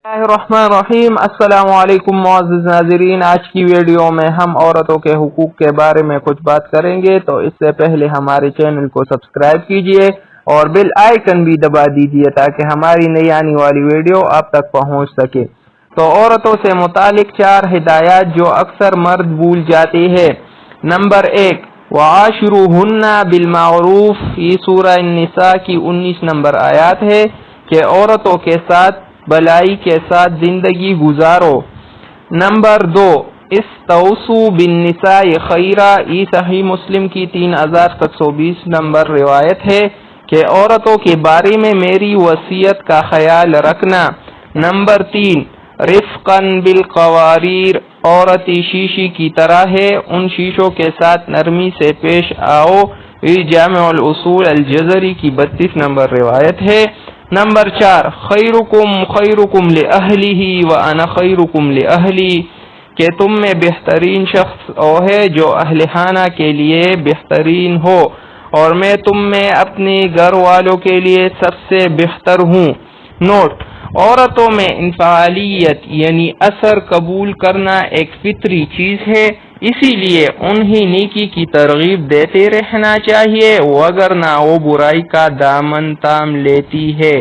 الرحمن السلام علیکم معزز ناظرین، آج کی ویڈیو میں ہم عورتوں کے حقوق کے بارے میں کچھ بات کریں گے، تو اس سے پہلے ہمارے چینل کو سبسکرائب کیجئے اور بیل آئیکن بھی دبا دیجئے تاکہ ہماری نئی آنے والی ویڈیو آپ تک پہنچ سکے۔ تو عورتوں سے متعلق 4 ہدایات جو اکثر مرد بھول جاتے ہیں۔ نمبر 1، وَعَاشِرُوهُنَّ بِالْمَعْرُوفِ، یہ سورہ النساء کی 19 نمبر آیات ہے کہ عورتوں کے ساتھ بھلائی کے ساتھ زندگی گزارو۔ نمبر 2، استوصوا بالنساء خیرا، یہ صحیح مسلم کی 3720 نمبر روایت ہے کہ عورتوں کے بارے میں میری وصیت کا خیال رکھنا۔ نمبر 3، رفقا بالقواریر، عورت شیشی کی طرح ہے، ان شیشوں کے ساتھ نرمی سے پیش آؤ، یہ جامع الاصول الجزری کی 32 نمبر روایت ہے۔ نمبر 4، خیرکم خیرکم لأہلہ وانا خیرکم لأہلی، کہ تم میں بہترین شخص وہ ہے جو اہل خانہ کے لیے بہترین ہو، اور میں تم میں اپنے گھر والوں کے لیے سب سے بہتر ہوں۔ نوٹ: عورتوں میں انفعالیت یعنی اثر قبول کرنا ایک فطری چیز ہے، اسی لیے انہیں نیکی کی ترغیب دیتے رہنا چاہیے، وگرنہ وہ برائی کا دامن تام لیتی ہے۔